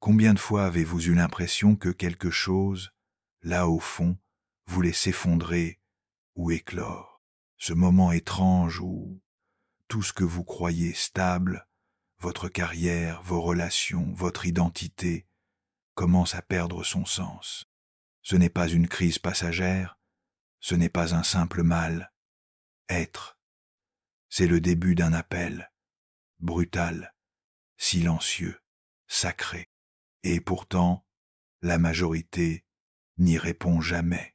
Combien de fois avez-vous eu l'impression que quelque chose, là au fond, voulait s'effondrer ou éclore? Ce moment étrange où tout ce que vous croyez stable, votre carrière, vos relations, votre identité, commence à perdre son sens. Ce n'est pas une crise passagère, ce n'est pas un simple mal. Être, c'est le début d'un appel, brutal, silencieux, sacré. Et pourtant, la majorité n'y répond jamais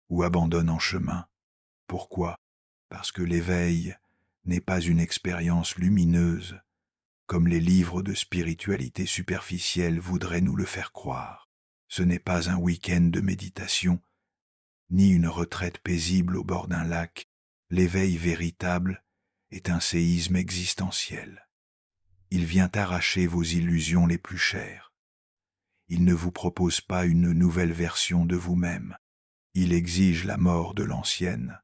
ou abandonne en chemin. Pourquoi? Parce que l'éveil n'est pas une expérience lumineuse, comme les livres de spiritualité superficielle voudraient nous le faire croire. Ce n'est pas un week-end de méditation, ni une retraite paisible au bord d'un lac. L'éveil véritable est un séisme existentiel. Il vient arracher vos illusions les plus chères. Il ne vous propose pas une nouvelle version de vous-même. Il exige la mort de l'ancienne,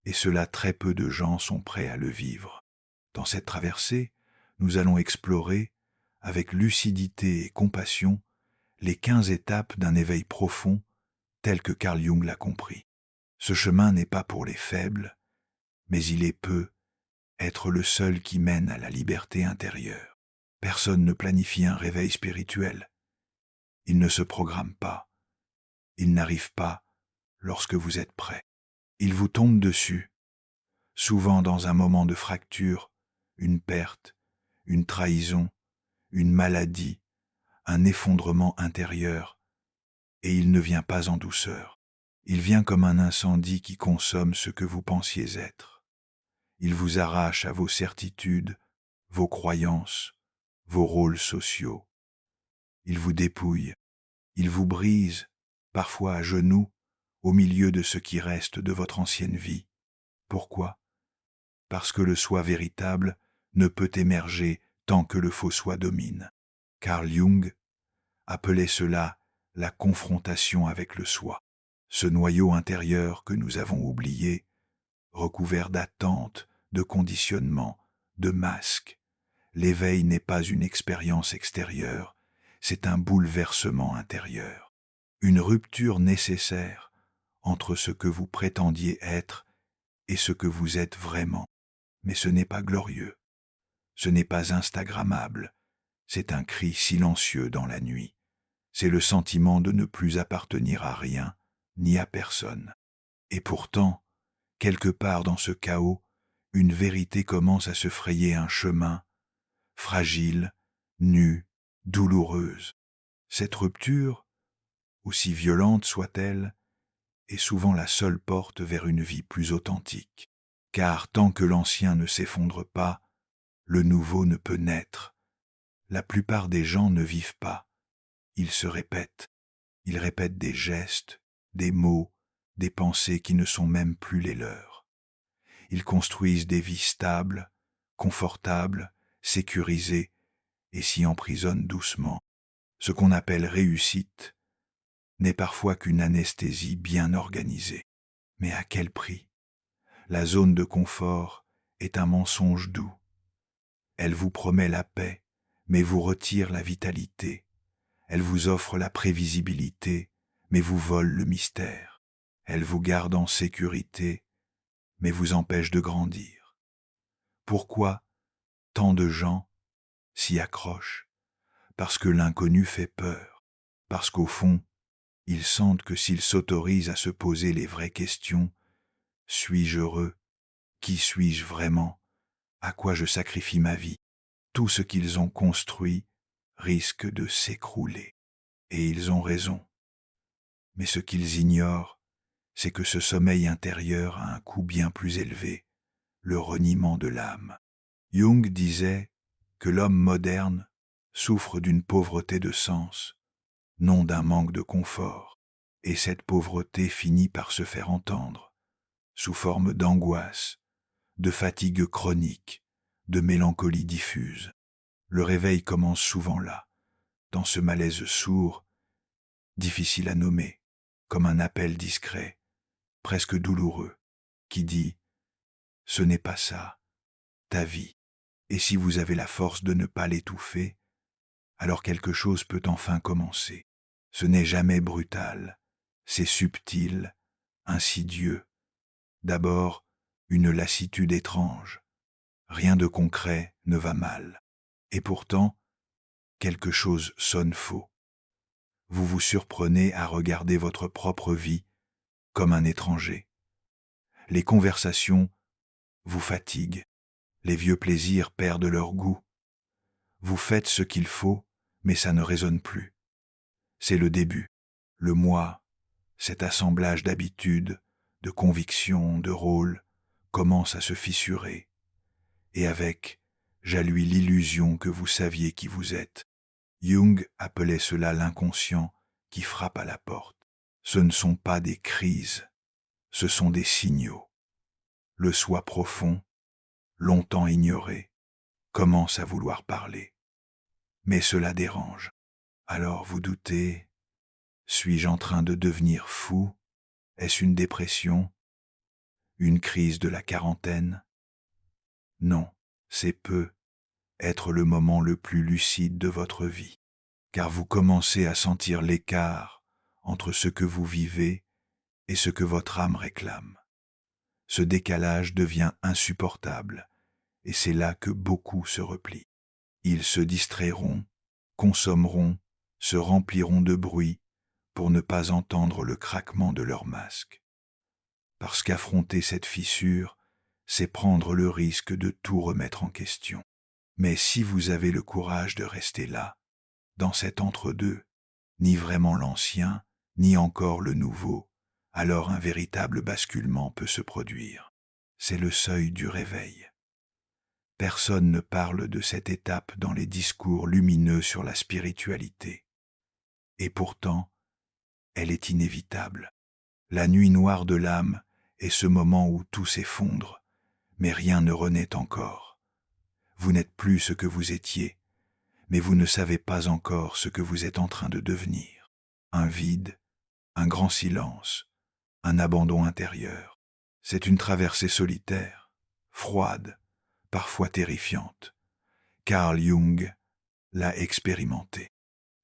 et cela très peu de gens sont prêts à le vivre. Dans cette traversée, nous allons explorer, avec lucidité et compassion, les 15 étapes d'un éveil profond tel que Carl Jung l'a compris. Ce chemin n'est pas pour les faibles, mais il peut être le seul qui mène à la liberté intérieure. Personne ne planifie un réveil spirituel. Il ne se programme pas. Il n'arrive pas lorsque vous êtes prêt. Il vous tombe dessus, souvent dans un moment de fracture, une perte, une trahison, une maladie, un effondrement intérieur, et il ne vient pas en douceur. Il vient comme un incendie qui consomme ce que vous pensiez être. Il vous arrache à vos certitudes, vos croyances, vos rôles sociaux. Il vous dépouille, il vous brise, parfois à genoux, au milieu de ce qui reste de votre ancienne vie. Pourquoi? Parce que le soi véritable ne peut émerger tant que le faux soi domine. Carl Jung appelait cela la confrontation avec le soi, ce noyau intérieur que nous avons oublié, recouvert d'attentes, de conditionnements, de masques. L'éveil n'est pas une expérience extérieure, c'est un bouleversement intérieur, une rupture nécessaire entre ce que vous prétendiez être et ce que vous êtes vraiment. Mais ce n'est pas glorieux, ce n'est pas instagrammable, c'est un cri silencieux dans la nuit. C'est le sentiment de ne plus appartenir à rien, ni à personne. Et pourtant, quelque part dans ce chaos, une vérité commence à se frayer un chemin, fragile, nue, douloureuse. Cette rupture, aussi violente soit-elle, est souvent la seule porte vers une vie plus authentique. Car tant que l'ancien ne s'effondre pas, le nouveau ne peut naître. La plupart des gens ne vivent pas. Ils se répètent. Ils répètent des gestes, des mots, des pensées qui ne sont même plus les leurs. Ils construisent des vies stables, confortables, sécurisées, et s'y emprisonnent doucement. Ce qu'on appelle réussite n'est parfois qu'une anesthésie bien organisée. Mais à quel prix? La zone de confort est un mensonge doux. Elle vous promet la paix, mais vous retire la vitalité. Elle vous offre la prévisibilité, mais vous vole le mystère. Elle vous garde en sécurité, mais vous empêche de grandir. Pourquoi tant de gens s'y accrochent? Parce que l'inconnu fait peur, parce qu'au fond, ils sentent que s'ils s'autorisent à se poser les vraies questions, suis-je heureux? Qui suis-je vraiment? À quoi je sacrifie ma vie? Tout ce qu'ils ont construit risque de s'écrouler. Et ils ont raison. Mais ce qu'ils ignorent, c'est que ce sommeil intérieur a un coût bien plus élevé, le reniement de l'âme. Jung disait que l'homme moderne souffre d'une pauvreté de sens, non d'un manque de confort, et cette pauvreté finit par se faire entendre, sous forme d'angoisse, de fatigue chronique, de mélancolie diffuse. Le réveil commence souvent là, dans ce malaise sourd, difficile à nommer, comme un appel discret, presque douloureux, qui dit « Ce n'est pas ça, ta vie ». Et si vous avez la force de ne pas l'étouffer, alors quelque chose peut enfin commencer. Ce n'est jamais brutal, c'est subtil, insidieux. D'abord, une lassitude étrange. Rien de concret ne va mal. Et pourtant, quelque chose sonne faux. Vous vous surprenez à regarder votre propre vie comme un étranger. Les conversations vous fatiguent. Les vieux plaisirs perdent leur goût. Vous faites ce qu'il faut, mais ça ne résonne plus. C'est le début. Le moi, cet assemblage d'habitudes, de convictions, de rôles, commence à se fissurer. Et avec, jaillit l'illusion que vous saviez qui vous êtes. Jung appelait cela l'inconscient qui frappe à la porte. Ce ne sont pas des crises, ce sont des signaux. Le soi profond, longtemps ignoré, commence à vouloir parler. Mais cela dérange. Alors vous doutez, suis-je en train de devenir fou? Est-ce une dépression? Une crise de la quarantaine? Non, c'est être le moment le plus lucide de votre vie, car vous commencez à sentir l'écart entre ce que vous vivez et ce que votre âme réclame. Ce décalage devient insupportable, et c'est là que beaucoup se replient. Ils se distrairont, consommeront, se rempliront de bruit pour ne pas entendre le craquement de leur masque. Parce qu'affronter cette fissure, c'est prendre le risque de tout remettre en question. Mais si vous avez le courage de rester là, dans cet entre-deux, ni vraiment l'ancien, ni encore le nouveau, alors un véritable basculement peut se produire. C'est le seuil du réveil. Personne ne parle de cette étape dans les discours lumineux sur la spiritualité. Et pourtant, elle est inévitable. La nuit noire de l'âme est ce moment où tout s'effondre, mais rien ne renaît encore. Vous n'êtes plus ce que vous étiez, mais vous ne savez pas encore ce que vous êtes en train de devenir. Un vide, un grand silence, un abandon intérieur. C'est une traversée solitaire, froide, parfois terrifiante. Carl Jung l'a expérimenté.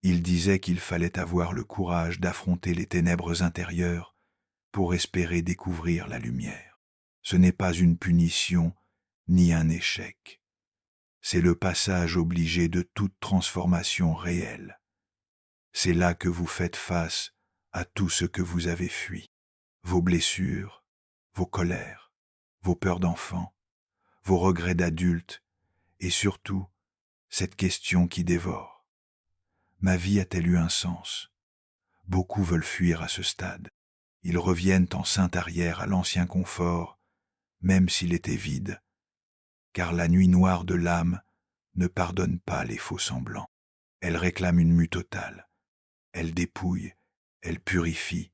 Il disait qu'il fallait avoir le courage d'affronter les ténèbres intérieures pour espérer découvrir la lumière. Ce n'est pas une punition ni un échec. C'est le passage obligé de toute transformation réelle. C'est là que vous faites face à tout ce que vous avez fui. Vos blessures, vos colères, vos peurs d'enfant, vos regrets d'adulte et surtout cette question qui dévore. Ma vie a-t-elle eu un sens? Beaucoup veulent fuir à ce stade. Ils reviennent en sainte arrière à l'ancien confort, même s'il était vide, car la nuit noire de l'âme ne pardonne pas les faux semblants. Elle réclame une mue totale. Elle dépouille, elle purifie,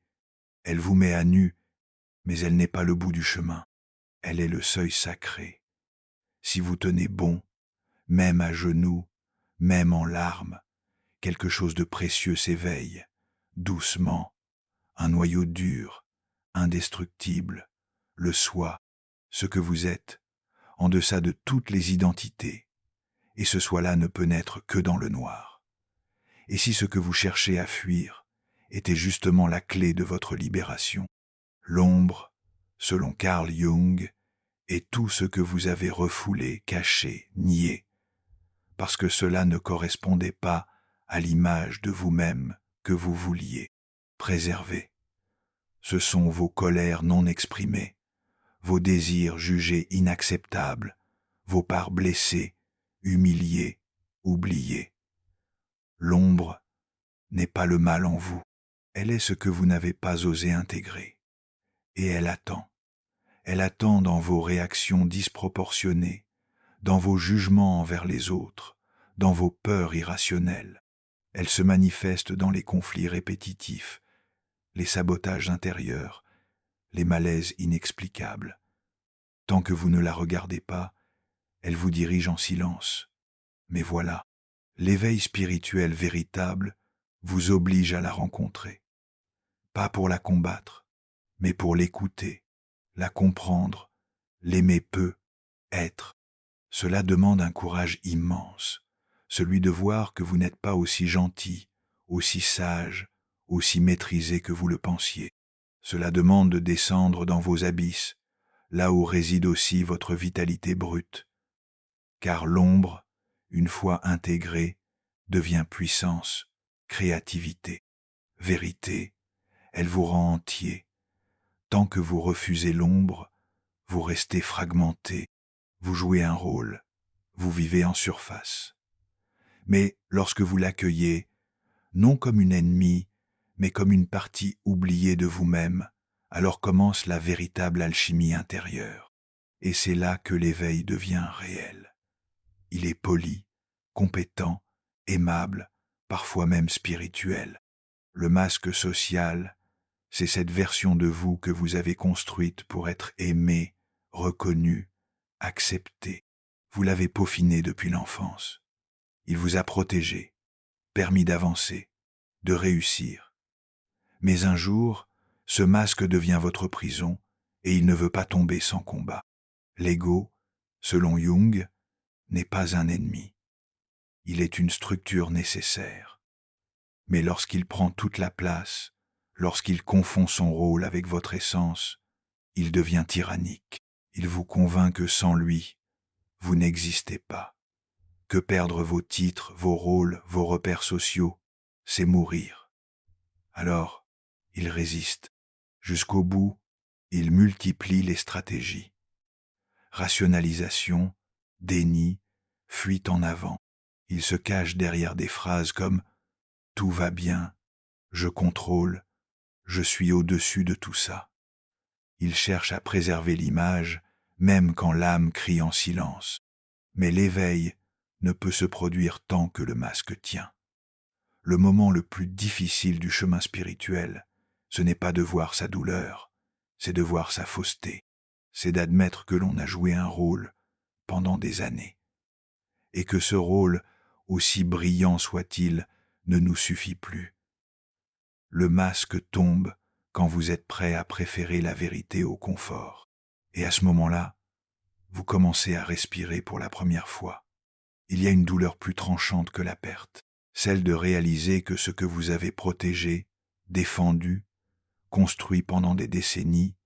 elle vous met à nu, mais elle n'est pas le bout du chemin. Elle est le seuil sacré. Si vous tenez bon, même à genoux, même en larmes, quelque chose de précieux s'éveille, doucement, un noyau dur, indestructible, le soi, ce que vous êtes, en deçà de toutes les identités, et ce soi-là ne peut naître que dans le noir. Et si ce que vous cherchez à fuir était justement la clé de votre libération, l'ombre, selon Carl Jung, est tout ce que vous avez refoulé, caché, nié, parce que cela ne correspondait pas à l'image de vous-même que vous vouliez préserver. Ce sont vos colères non exprimées, vos désirs jugés inacceptables, vos parts blessées, humiliées, oubliées. L'ombre n'est pas le mal en vous, elle est ce que vous n'avez pas osé intégrer. Et elle attend dans vos réactions disproportionnées, dans vos jugements envers les autres, dans vos peurs irrationnelles. Elle se manifeste dans les conflits répétitifs, les sabotages intérieurs, les malaises inexplicables. Tant que vous ne la regardez pas, elle vous dirige en silence. Mais voilà, l'éveil spirituel véritable vous oblige à la rencontrer. Pas pour la combattre, mais pour l'écouter, la comprendre, l'aimer peu, être. Cela demande un courage immense, celui de voir que vous n'êtes pas aussi gentil, aussi sage, aussi maîtrisé que vous le pensiez. Cela demande de descendre dans vos abysses, là où réside aussi votre vitalité brute. Car l'ombre, une fois intégrée, devient puissance, créativité, vérité. Elle vous rend entier. Tant que vous refusez l'ombre, vous restez fragmenté, vous jouez un rôle, vous vivez en surface. Mais lorsque vous l'accueillez, non comme une ennemie, mais comme une partie oubliée de vous-même, alors commence la véritable alchimie intérieure. Et c'est là que l'éveil devient réel. Il est poli, compétent, aimable, parfois même spirituel. Le masque social, c'est cette version de vous que vous avez construite pour être aimé, reconnu, accepté. Vous l'avez peaufiné depuis l'enfance. Il vous a protégé, permis d'avancer, de réussir. Mais un jour, ce masque devient votre prison et il ne veut pas tomber sans combat. L'ego, selon Jung, n'est pas un ennemi. Il est une structure nécessaire. Mais lorsqu'il prend toute la place, lorsqu'il confond son rôle avec votre essence, il devient tyrannique. Il vous convainc que sans lui, vous n'existez pas. Que perdre vos titres, vos rôles, vos repères sociaux, c'est mourir. Alors, il résiste. Jusqu'au bout, il multiplie les stratégies. Rationalisation, déni, fuite en avant. Il se cache derrière des phrases comme « tout va bien »,« je contrôle »,« je suis au-dessus de tout ça ». Il cherche à préserver l'image, même quand l'âme crie en silence. Mais l'éveil ne peut se produire tant que le masque tient. Le moment le plus difficile du chemin spirituel, ce n'est pas de voir sa douleur, c'est de voir sa fausseté, c'est d'admettre que l'on a joué un rôle pendant des années, et que ce rôle, aussi brillant soit-il, ne nous suffit plus. Le masque tombe quand vous êtes prêt à préférer la vérité au confort. Et à ce moment-là, vous commencez à respirer pour la première fois. Il y a une douleur plus tranchante que la perte, celle de réaliser que ce que vous avez protégé, défendu, construit pendant des décennies,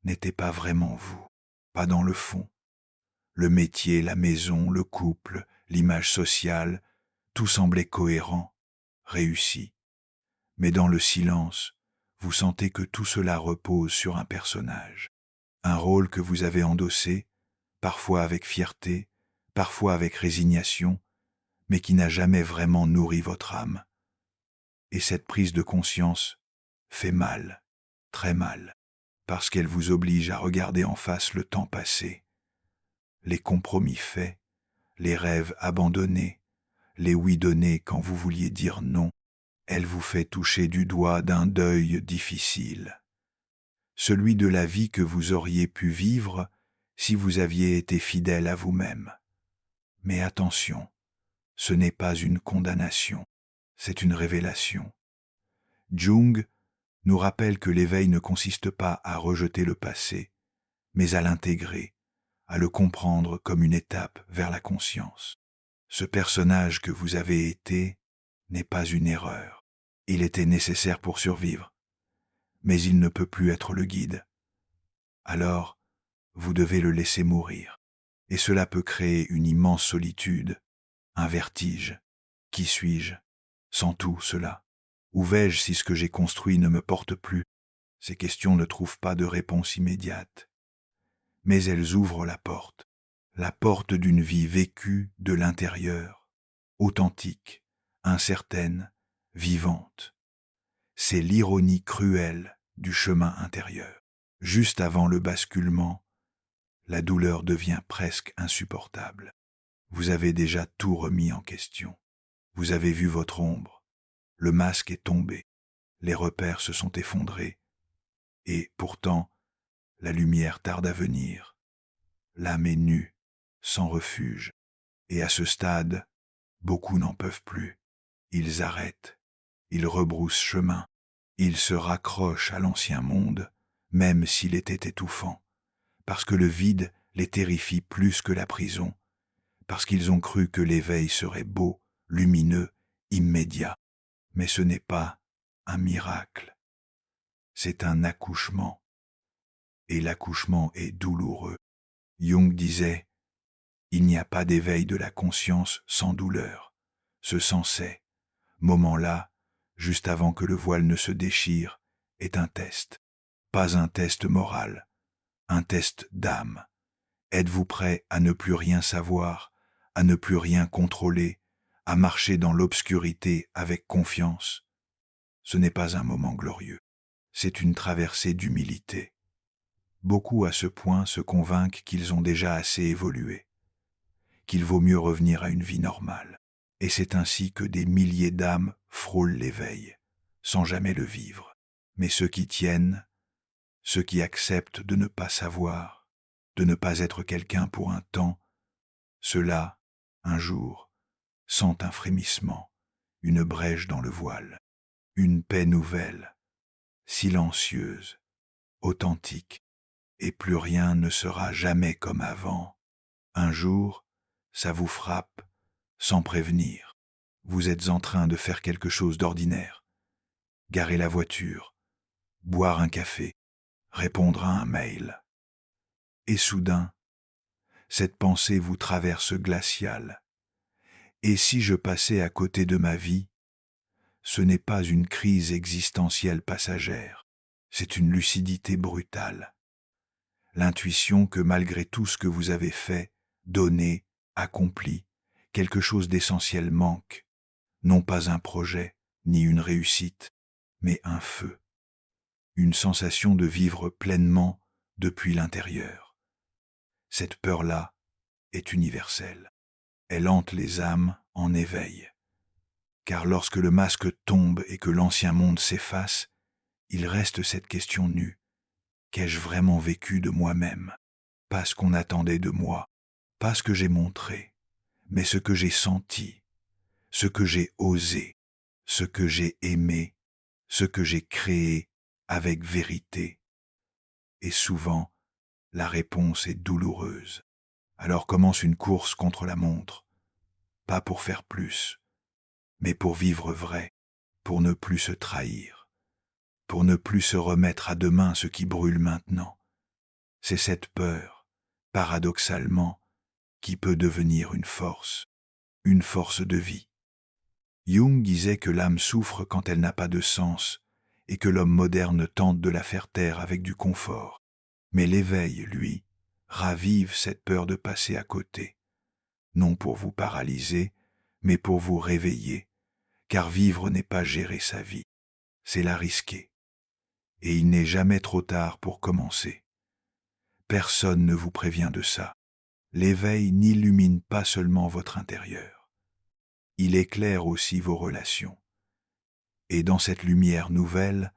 n'était pas vraiment vous, pas dans le fond. Le métier, la maison, le couple, l'image sociale, tout semblait cohérent, réussi. Mais dans le silence, vous sentez que tout cela repose sur un personnage, un rôle que vous avez endossé, parfois avec fierté, parfois avec résignation, mais qui n'a jamais vraiment nourri votre âme. Et cette prise de conscience fait mal, très mal, parce qu'elle vous oblige à regarder en face le temps passé, les compromis faits, les rêves abandonnés, les oui donnés quand vous vouliez dire non. Elle vous fait toucher du doigt d'un deuil difficile, celui de la vie que vous auriez pu vivre si vous aviez été fidèle à vous-même. Mais attention, ce n'est pas une condamnation, c'est une révélation. Jung nous rappelle que l'éveil ne consiste pas à rejeter le passé, mais à l'intégrer, à le comprendre comme une étape vers la conscience. Ce personnage que vous avez été n'est pas une erreur. Il était nécessaire pour survivre, mais il ne peut plus être le guide. Alors, vous devez le laisser mourir, et cela peut créer une immense solitude, un vertige. Qui suis-je sans tout cela? Où vais-je si ce que j'ai construit ne me porte plus? Ces questions ne trouvent pas de réponse immédiate. Mais elles ouvrent la porte d'une vie vécue de l'intérieur, authentique, incertaine, vivante. C'est l'ironie cruelle du chemin intérieur. Juste avant le basculement, la douleur devient presque insupportable. Vous avez déjà tout remis en question. Vous avez vu votre ombre. Le masque est tombé. Les repères se sont effondrés. Et pourtant, la lumière tarde à venir. L'âme est nue, sans refuge. Et à ce stade, beaucoup n'en peuvent plus. Ils arrêtent. Ils rebroussent chemin. Ils se raccrochent à l'ancien monde, même s'il était étouffant, parce que le vide les terrifie plus que la prison, parce qu'ils ont cru que l'éveil serait beau, lumineux, immédiat. Mais ce n'est pas un miracle, c'est un accouchement. Et l'accouchement est douloureux. Jung disait, il n'y a pas d'éveil de la conscience sans douleur. Ce sensé, moment-là, juste avant que le voile ne se déchire, est un test. Pas un test moral, un test d'âme. Êtes-vous prêt à ne plus rien savoir, à ne plus rien contrôler, à marcher dans l'obscurité avec confiance? Ce n'est pas un moment glorieux, c'est une traversée d'humilité. Beaucoup à ce point se convainquent qu'ils ont déjà assez évolué, qu'il vaut mieux revenir à une vie normale. Et c'est ainsi que des milliers d'âmes frôlent l'éveil, sans jamais le vivre. Mais ceux qui tiennent, ceux qui acceptent de ne pas savoir, de ne pas être quelqu'un pour un temps, ceux-là, un jour, sentent un frémissement, une brèche dans le voile, une paix nouvelle, silencieuse, authentique, et plus rien ne sera jamais comme avant. Un jour, ça vous frappe, sans prévenir. Vous êtes en train de faire quelque chose d'ordinaire. Garer la voiture, boire un café, répondre à un mail. Et soudain, cette pensée vous traverse glaciale. Et si je passais à côté de ma vie, ce n'est pas une crise existentielle passagère, c'est une lucidité brutale. L'intuition que malgré tout ce que vous avez fait, donné, accompli, quelque chose d'essentiel manque, non pas un projet, ni une réussite, mais un feu, une sensation de vivre pleinement depuis l'intérieur. Cette peur-là est universelle. Elle hante les âmes en éveil. Car lorsque le masque tombe et que l'ancien monde s'efface, il reste cette question nue. Qu'ai-je vraiment vécu de moi-même? Pas ce qu'on attendait de moi, pas ce que j'ai montré, mais ce que j'ai senti, ce que j'ai osé, ce que j'ai aimé, ce que j'ai créé avec vérité. Et souvent, la réponse est douloureuse. Alors commence une course contre la montre, pas pour faire plus, mais pour vivre vrai, pour ne plus se trahir, pour ne plus se remettre à demain ce qui brûle maintenant. C'est cette peur, paradoxalement, qui peut devenir une force de vie. Jung disait que l'âme souffre quand elle n'a pas de sens et que l'homme moderne tente de la faire taire avec du confort. Mais l'éveil, lui, ravive cette peur de passer à côté, non pour vous paralyser, mais pour vous réveiller, car vivre n'est pas gérer sa vie, c'est la risquer. Et il n'est jamais trop tard pour commencer. Personne ne vous prévient de ça. L'éveil n'illumine pas seulement votre intérieur, il éclaire aussi vos relations. Et dans cette lumière nouvelle,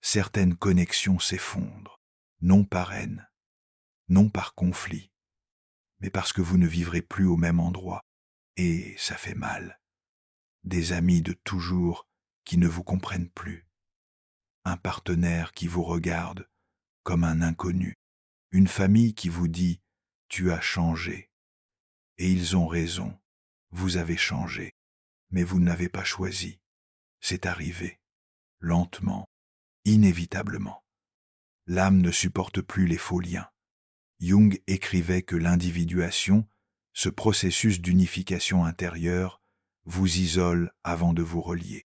certaines connexions s'effondrent, non par haine, non par conflit, mais parce que vous ne vivrez plus au même endroit. Et ça fait mal. Des amis de toujours qui ne vous comprennent plus. Un partenaire qui vous regarde comme un inconnu. Une famille qui vous dit « tu as changé ». Et ils ont raison, vous avez changé, mais vous ne l'avez pas choisi. C'est arrivé, lentement, inévitablement. L'âme ne supporte plus les faux liens. Jung écrivait que l'individuation, ce processus d'unification intérieure, vous isole avant de vous relier.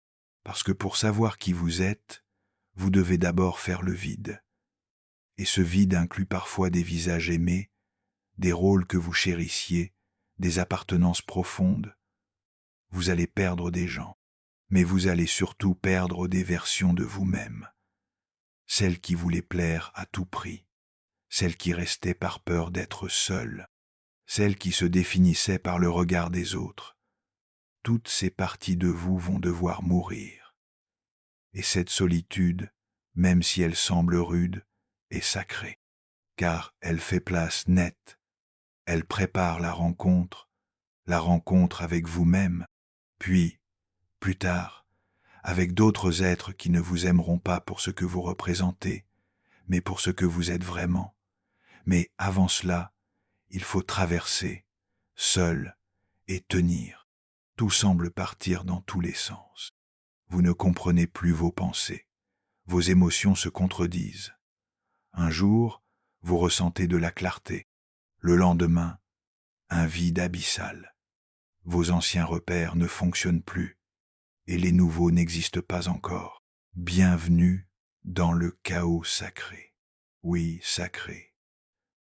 Parce que pour savoir qui vous êtes, vous devez d'abord faire le vide. Et ce vide inclut parfois des visages aimés, des rôles que vous chérissiez, des appartenances profondes. Vous allez perdre des gens, mais vous allez surtout perdre des versions de vous-même. Celles qui voulaient plaire à tout prix, celles qui restaient par peur d'être seules, celles qui se définissaient par le regard des autres. Toutes ces parties de vous vont devoir mourir. Et cette solitude, même si elle semble rude, est sacrée, car elle fait place nette, elle prépare la rencontre avec vous-même, puis, plus tard, avec d'autres êtres qui ne vous aimeront pas pour ce que vous représentez, mais pour ce que vous êtes vraiment. Mais avant cela, il faut traverser, seul, et tenir. Tout semble partir dans tous les sens. Vous ne comprenez plus vos pensées. Vos émotions se contredisent. Un jour, vous ressentez de la clarté. Le lendemain, un vide abyssal. Vos anciens repères ne fonctionnent plus, et les nouveaux n'existent pas encore. Bienvenue dans le chaos sacré. Oui, sacré.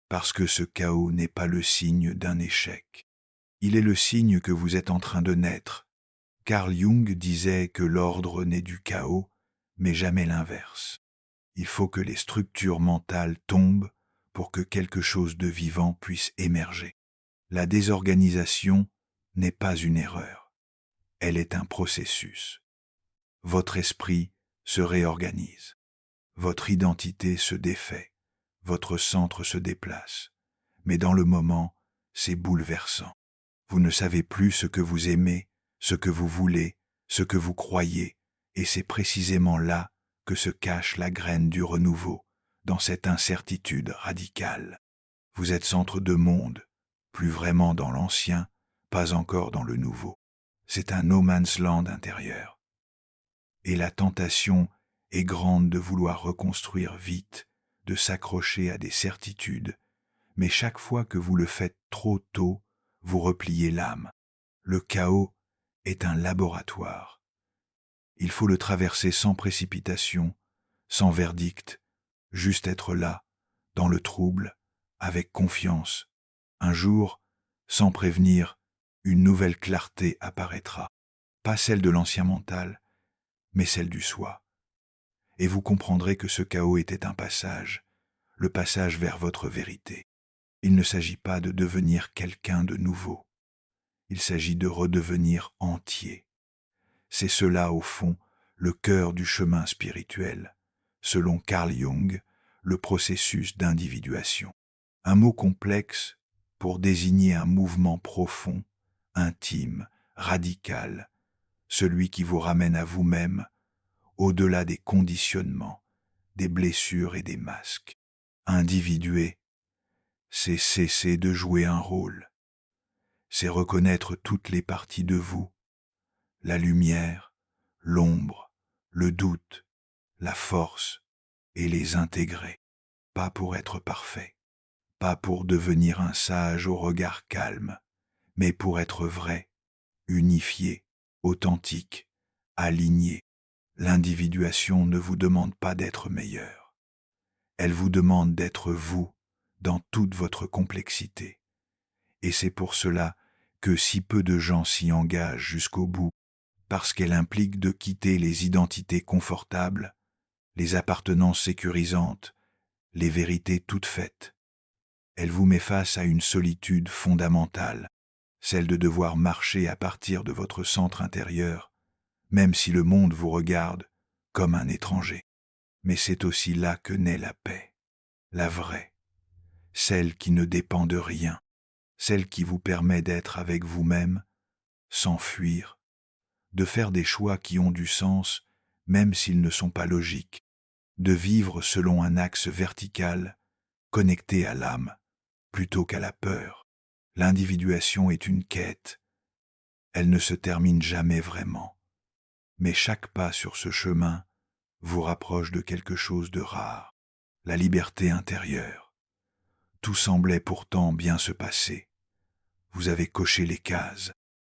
Parce que ce chaos n'est pas le signe d'un échec. Il est le signe que vous êtes en train de naître. Carl Jung disait que l'ordre naît du chaos, mais jamais l'inverse. Il faut que les structures mentales tombent pour que quelque chose de vivant puisse émerger. La désorganisation n'est pas une erreur. Elle est un processus. Votre esprit se réorganise. Votre identité se défait. Votre centre se déplace. Mais dans le moment, c'est bouleversant. Vous ne savez plus ce que vous aimez, ce que vous voulez, ce que vous croyez, et c'est précisément là que se cache la graine du renouveau, dans cette incertitude radicale. Vous êtes centre de monde, plus vraiment dans l'ancien, pas encore dans le nouveau. C'est un no man's land intérieur. Et la tentation est grande de vouloir reconstruire vite, de s'accrocher à des certitudes, mais chaque fois que vous le faites trop tôt, vous repliez l'âme. Le chaos est un laboratoire. Il faut le traverser sans précipitation, sans verdict, juste être là, dans le trouble, avec confiance. Un jour, sans prévenir, une nouvelle clarté apparaîtra, pas celle de l'ancien mental, mais celle du soi. Et vous comprendrez que ce chaos était un passage, le passage vers votre vérité. Il ne s'agit pas de devenir quelqu'un de nouveau. Il s'agit de redevenir entier. C'est cela, au fond, le cœur du chemin spirituel, selon Carl Jung, le processus d'individuation. Un mot complexe pour désigner un mouvement profond, intime, radical, celui qui vous ramène à vous-même, au-delà des conditionnements, des blessures et des masques. Individuer, c'est cesser de jouer un rôle. C'est reconnaître toutes les parties de vous, la lumière, l'ombre, le doute, la force, et les intégrer, pas pour être parfait, pas pour devenir un sage au regard calme, mais pour être vrai, unifié, authentique, aligné. L'individuation ne vous demande pas d'être meilleur. Elle vous demande d'être vous dans toute votre complexité. Et c'est pour cela que si peu de gens s'y engagent jusqu'au bout, parce qu'elle implique de quitter les identités confortables, les appartenances sécurisantes, les vérités toutes faites. Elle vous met face à une solitude fondamentale, celle de devoir marcher à partir de votre centre intérieur, même si le monde vous regarde comme un étranger. Mais c'est aussi là que naît la paix, la vraie, celle qui ne dépend de rien, celle qui vous permet d'être avec vous-même, sans fuir, de faire des choix qui ont du sens, même s'ils ne sont pas logiques, de vivre selon un axe vertical, connecté à l'âme, plutôt qu'à la peur. L'individuation est une quête. Elle ne se termine jamais vraiment. Mais chaque pas sur ce chemin vous rapproche de quelque chose de rare, la liberté intérieure. Tout semblait pourtant bien se passer. Vous avez coché les cases,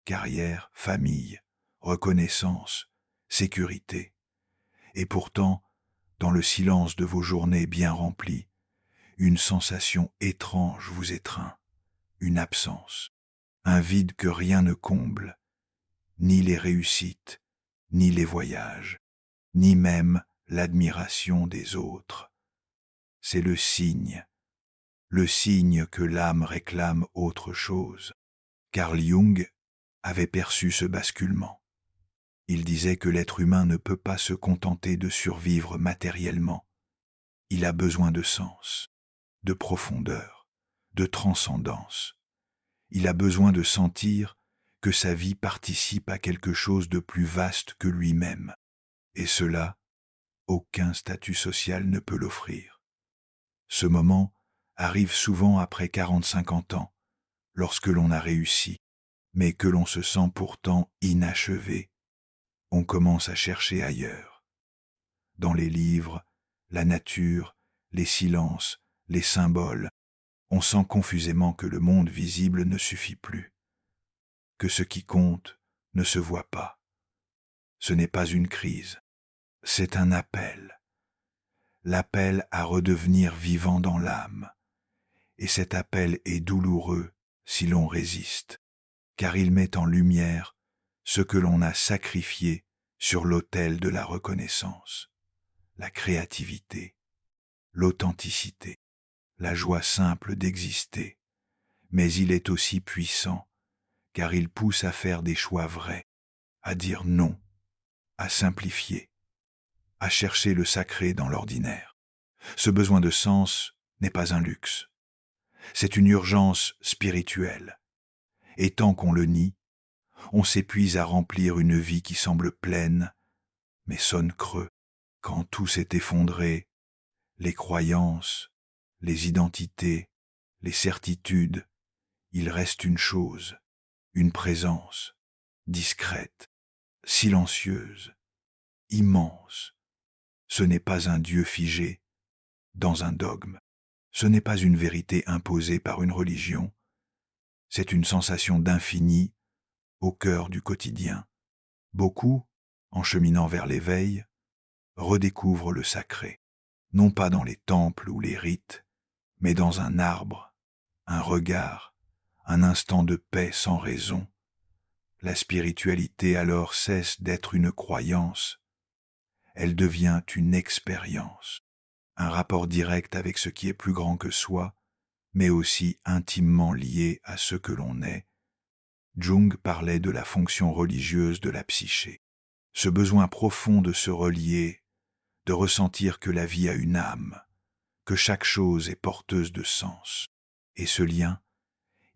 carrière, famille, reconnaissance, sécurité. Et pourtant, dans le silence de vos journées bien remplies, une sensation étrange vous étreint, une absence, un vide que rien ne comble, ni les réussites, ni les voyages, ni même l'admiration des autres. C'est le signe que l'âme réclame autre chose. Carl Jung avait perçu ce basculement. Il disait que l'être humain ne peut pas se contenter de survivre matériellement. Il a besoin de sens, de profondeur, de transcendance. Il a besoin de sentir que sa vie participe à quelque chose de plus vaste que lui-même. Et cela, aucun statut social ne peut l'offrir. Ce moment arrive souvent après 40-50 ans, lorsque l'on a réussi, mais que l'on se sent pourtant inachevé, on commence à chercher ailleurs. Dans les livres, la nature, les silences, les symboles, on sent confusément que le monde visible ne suffit plus, que ce qui compte ne se voit pas. Ce n'est pas une crise, c'est un appel. L'appel à redevenir vivant dans l'âme. Et cet appel est douloureux si l'on résiste, car il met en lumière ce que l'on a sacrifié sur l'autel de la reconnaissance, la créativité, l'authenticité, la joie simple d'exister. Mais il est aussi puissant, car il pousse à faire des choix vrais, à dire non, à simplifier, à chercher le sacré dans l'ordinaire. Ce besoin de sens n'est pas un luxe. C'est une urgence spirituelle. Et tant qu'on le nie, on s'épuise à remplir une vie qui semble pleine, mais sonne creux. Quand tout s'est effondré, les croyances, les identités, les certitudes, il reste une chose, une présence, discrète, silencieuse, immense. Ce n'est pas un Dieu figé dans un dogme. Ce n'est pas une vérité imposée par une religion. C'est une sensation d'infini au cœur du quotidien. Beaucoup, en cheminant vers l'éveil, redécouvrent le sacré, non pas dans les temples ou les rites, mais dans un arbre, un regard, un instant de paix sans raison. La spiritualité alors cesse d'être une croyance, elle devient une expérience, un rapport direct avec ce qui est plus grand que soi, mais aussi intimement lié à ce que l'on est. Jung parlait de la fonction religieuse de la psyché, ce besoin profond de se relier, de ressentir que la vie a une âme, que chaque chose est porteuse de sens. Et ce lien,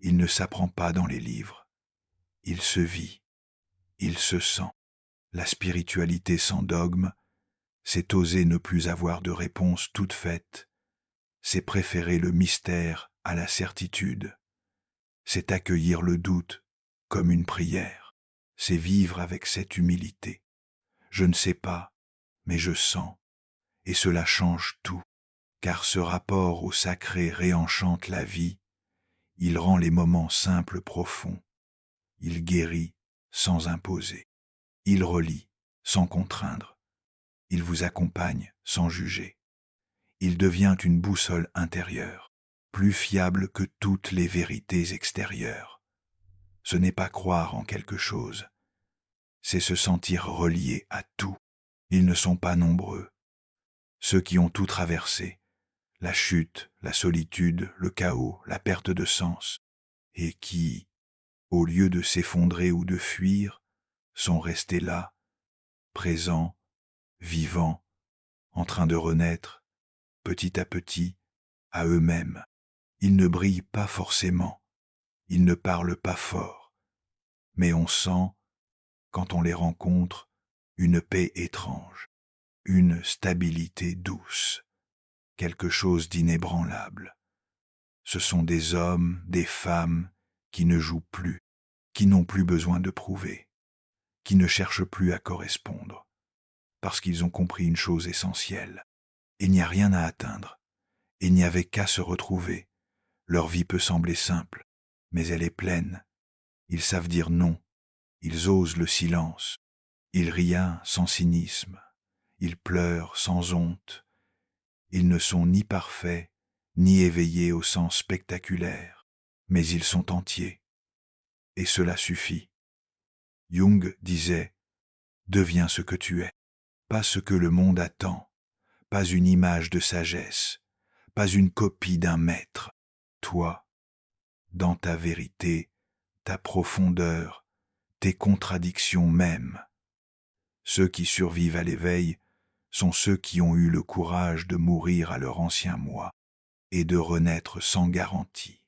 il ne s'apprend pas dans les livres, il se vit, il se sent. La spiritualité sans dogme, c'est oser ne plus avoir de réponse toute faite, c'est préférer le mystère à la certitude, c'est accueillir le doute comme une prière, c'est vivre avec cette humilité. Je ne sais pas, mais je sens, et cela change tout, car ce rapport au sacré réenchante la vie, il rend les moments simples profonds, il guérit sans imposer, il relie sans contraindre, il vous accompagne sans juger, il devient une boussole intérieure, plus fiable que toutes les vérités extérieures. Ce n'est pas croire en quelque chose, c'est se sentir relié à tout. Ils ne sont pas nombreux, ceux qui ont tout traversé, la chute, la solitude, le chaos, la perte de sens, et qui, au lieu de s'effondrer ou de fuir, sont restés là, présents, vivants, en train de renaître, petit à petit, à eux-mêmes. Ils ne brillent pas forcément, ils ne parlent pas fort, mais on sent, quand on les rencontre, une paix étrange, une stabilité douce, quelque chose d'inébranlable. Ce sont des hommes, des femmes qui ne jouent plus, qui n'ont plus besoin de prouver, qui ne cherchent plus à correspondre, parce qu'ils ont compris une chose essentielle. Il n'y a rien à atteindre, il n'y avait qu'à se retrouver. Leur vie peut sembler simple, mais elle est pleine. Ils savent dire non, ils osent le silence, ils rient sans cynisme, ils pleurent sans honte. Ils ne sont ni parfaits, ni éveillés au sens spectaculaire, mais ils sont entiers. Et cela suffit. Jung disait « Deviens ce que tu es, pas ce que le monde attend, pas une image de sagesse, pas une copie d'un maître. Toi, dans ta vérité, ta profondeur, tes contradictions mêmes. » Ceux qui survivent à l'éveil sont ceux qui ont eu le courage de mourir à leur ancien moi et de renaître sans garantie,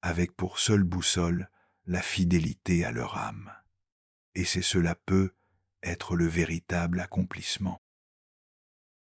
avec pour seule boussole la fidélité à leur âme. Et c'est cela peut être le véritable accomplissement.